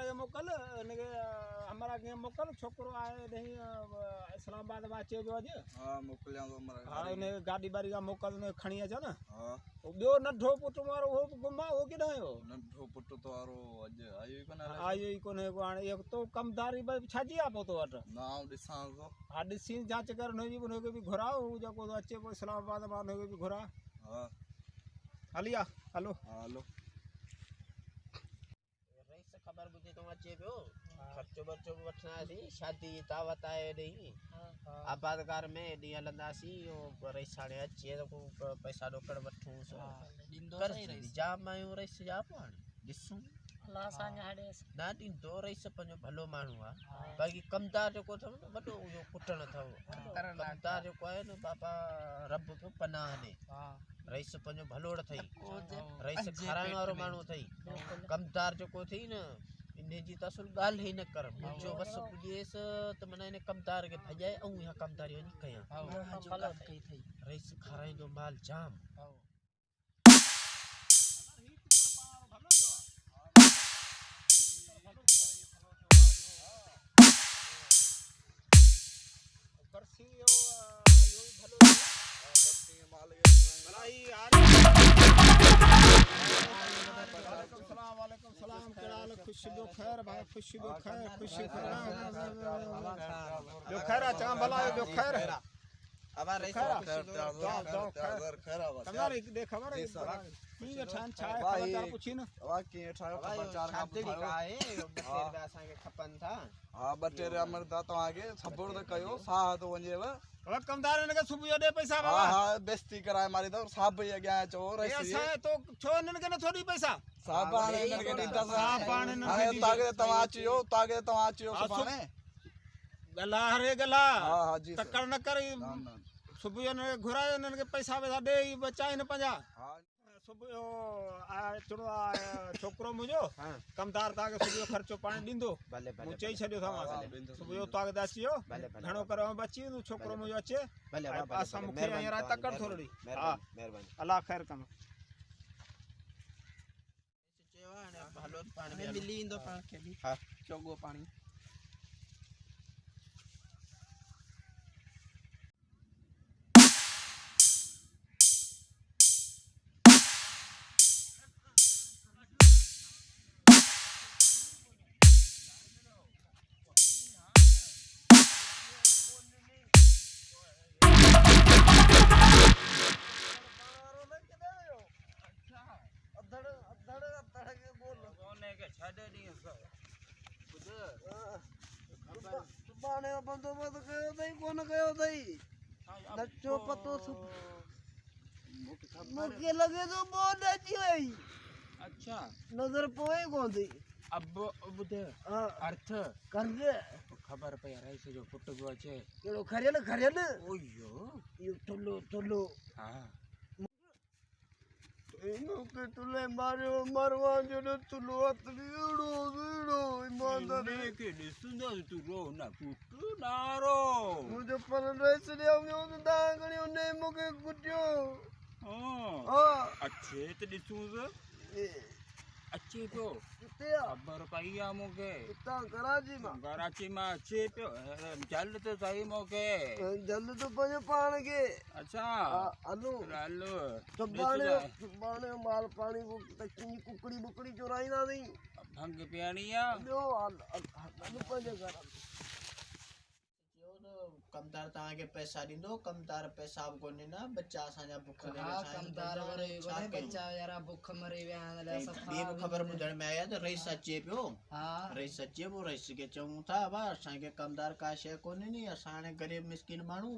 के मोकल इनके हमारा के मोकल छोकरो आए नहीं इस्लामाबाद में अचे जो अज हां मोकलिया तो हमारा हां ने गाड़ी बारी का मोकल ने खणी अच ना हां बियो नठो पुट मारो हो गुमा हो के आयो नठो पुट तो आरो अज आयो ही कोने को हाणे एक तो कमदारी छाजी आपो तो वट नाम दिसां तो हां दिसी जांच कर न जी उन के भी घुराओ जको अचे को इस्लामाबाद में उन के भी घुरा हां हलिया हेलो हेलो खबर बुझे तो अचे पियो खर्चो बर्चो वठना सी शादी दावत आए नहीं आबादगार में डी हलंदासी ओ रईसाणे अचे तो पैसा रोकड़ वठूं सो दिंदो सही रईस जाम आयो रईस जा पाण दिसू अल्लाह सां हाड़े ना दिंदो रईस पंजो भलो मानू आ बाकी कमदार जो को थव वडो जो कुटण थव कमदार जो को है न बाबा रब को पनाह ने रईस पंजो भलोड़ थई रईस खाराइण वारो माण्हू थई कमदार जो को थई न इने जी तसुल गाल ही न कर मुझो बस पुजेस त मने ने कमदार के भजाए औ या कमदारी वनी कया रईस खाराइंदो माल जाम बरसी यो भलो बरसी माल भलाई यार वालेकुम सलाम केड़ा खुश दो खैर भाई खुश दो खैर खुश जो खैर चा भला जो खैर अब रईस खैर कमदार देख खबर की ठान छाए खबरदार पूछी न वा की ठायो खबरदार का है बटेर असा के खपन था हां बटेर अमर दा तो आगे सपोर्ट तो कयो सा तो वनेव अब कमदार ने के सुबह दे पैसा बाबा हां बेइज्जती कराए मारी तो साहब भैया गया चो रईस ऐसा तो छो इनन के न थोड़ी पैसा साहब आने इनन के दीता साहब आने न तागे तवा अचियो सुभाणे गला रे गला हां हां जी टक्कर न कर सुबह ने घुराए इनन के पैसा पैसा दे बचाए न पंजा हां सुबह आ चुनो छोकरो मुजो कमदार ता के सुबह खर्चो पानी दिंदो भले भले मुचे छडियो था सुबह ता के दासियो घणो करो बची छोकरो मुजो अचे भले आसा मुखे यार तकड़ थोड़ी हां मेहरबानी अल्लाह खैर कम चेवा ने भलो पानी मिली इंदो पाण के भी हां चोगो पानी बाने बंदोबस्त कयो तई कोन कयो तई नचो पतो मुके लगे तो बहुत अच्छी है अच्छा नजर पोए कोन थी अब बुध अर्थ कर दे खबर पे रईस जो पुट गो छे केड़ो खरियल ओयो यो टुल्लो हां इनो के तुले मारो मरवा जो तुलो अतड़ीड़ो ईमानदार ने के दिसुंदा तू रो ना पुट नारो मुझे पर रईस ने आयो तो दांगणी ने मुके गुटियो हां अच्छे तो दिसुंदा अच्छे तो कितिया खबर पाई आ मोके इता कराची में अच्छे पे जल तो सही मोके जल्द तो पंज पाण के अच्छा हलो सुबाने माल पानी को तची कुकड़ी बुकड़ी चुराई ना नहीं भंग पियानिया लो हलो पंज कर कमदार ता के पैसा दिंदो कमदार पैसा अब कोने ना बच्चा साजा भूख ले कमदार वरे कोने बच्चा यारा भूख मरे वे आले सब ये खबर मुझे में आया तो रईस सच्चे पियो हां रईस सच्चे वो रईस के चऊं था बा असा के कमदार का शे कोने नी असाने गरीब मिस्किन मानू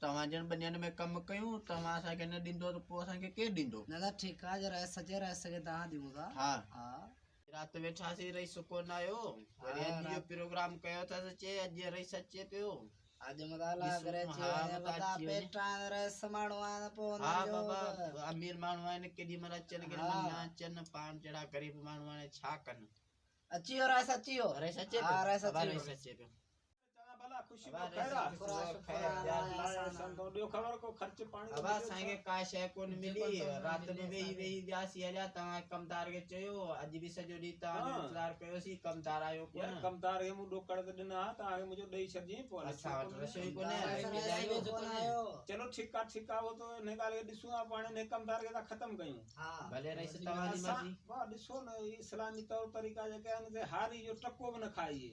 तवा जन बनियन में कम कयूं तवा असा के न दिंदो तो पो असा के के दिंदो ना ठीक आ जरा सजे रह सके ता दिउगा हां हां रात बैठा सी रईस को ना आयो वरी आज जो प्रोग्राम कयो था सच्चे आज रईस सच्चे पियो आज मदाला करे छे बता पेटा रे समाणो आ पोना हां जो बाबा अमीर मानू आने केडी मरा चन के ना चन पान चढ़ा गरीब मानू आने छा कन अच्छी हो रहा है सच्ची हो अरे सच्चे हां रे सच्ची अरे सच्चे पे भला खुशी अबा खैरा शुक्र शुक्र लाया संतो ॾियो ख़बर को ख़र्च पाणी अब असांखे का शइ कोन मिली राति में वेही वियासीं हलिया तव्हां कमदार खे चयो अॼु बि सॼो ॾींहुं तव्हांजो इंतज़ारु कयोसीं कमदार आयो यार कोन कमदार खे मूं ॾोकड़ त ॾिना तव्हांखे मुंहिंजो ॾेई छॾियईं पोइ असां वटि रसोई कोन्हे चलो ठीकु आहे वो तो हिन ॻाल्हि खे ॾिसूं था पाण हिन कमदार खे था ख़तमु कयूं भले रईस तव्हांजी मर्ज़ी वाह ॾिसो न इस्लामी तौर तरीक़ा जेके आहिनि ते हारी जो टको बि न खाइजे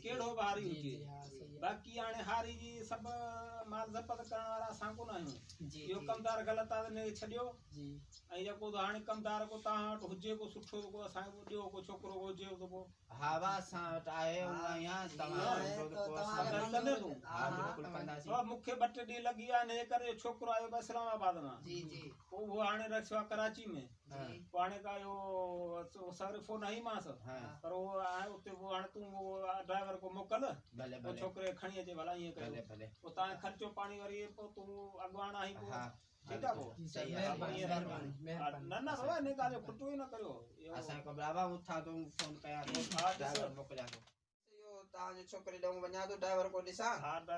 कहिड़ो बि हारी हुजे बाक़ी हाणे हारी जी सभु माल ज़ब्त करण वारा असां कोन आहियूं इहो कमदार ग़लति आहे हिनखे छॾियो ऐं जेको हाणे कमदार को तव्हां वटि हुजे को सुठो को असांखे ॾियो को छोकिरो को हुजे त पोइ हा वाह असां वटि आहे यहाँ तव्हां मूंखे 2 ॾींहं लॻी विया हिन करे छोकिरो आयो इस्लामाबाद मां पोइ उहो हाणे रखियो आहे कराची में पोइ हाणे का इहो सर फोन आई मांसि पर उहो आहे उते पोइ हाणे तूं ड्राइवर को मोकल पोइ छोकिरे खणी अचे भला ईअं कयो पोइ तव्हांजो ख़र्चो पाणी वरी पोइ तूं अॻुवान आई पोइ ठीकु आहे पोइ न न बाबा हिन ॻाल्हि जो खुटो ई न करियो असांखे बाबा उथां तूं फोन कयां ड्राइवर मोकिलियां थो तव्हांजे छोकिरे ॾांहुं वञा थो ड्राइवर को ॾिसां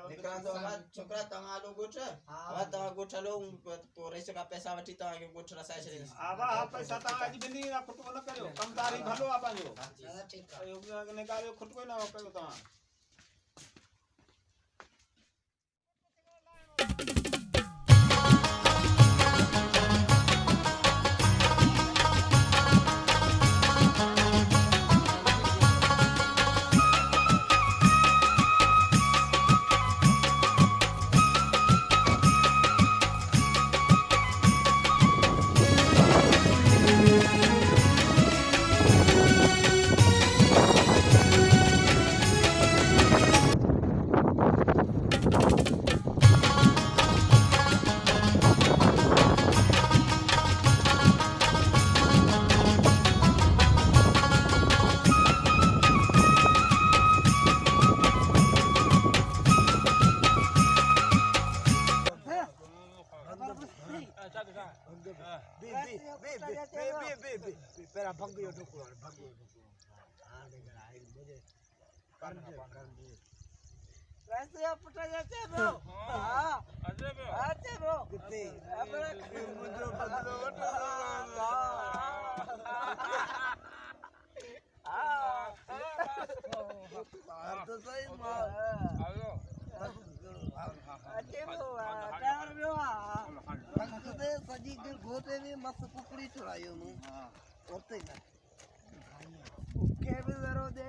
निकिरां थो छोकिरा तव्हां हलो ॻोठ तव्हां ॻोठ हलो पोइ रईस खां पैसा वठी तव्हांखे ॻोठ रसाए छॾींदुसि हा पैसा तव्हां अॼु ॾिनी खुटको न करियो कमदारी भलो आहे पंहिंजो हिन ॻाल्हि जो खुटको ई न कयो तव्हां Pera bangku yo doko bangku Rasa ya putra ya cero. Ada bro. Gede. Apa muncul Arto sai mal. Halo. Ache bro. Dar bro. Kade saji dir gote में मस्त कुकड़ी चुरायो नु ओते ना ओके भी जरो दे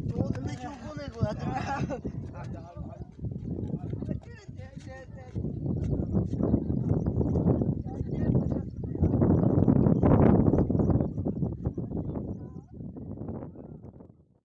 तो नहीं चुको ने को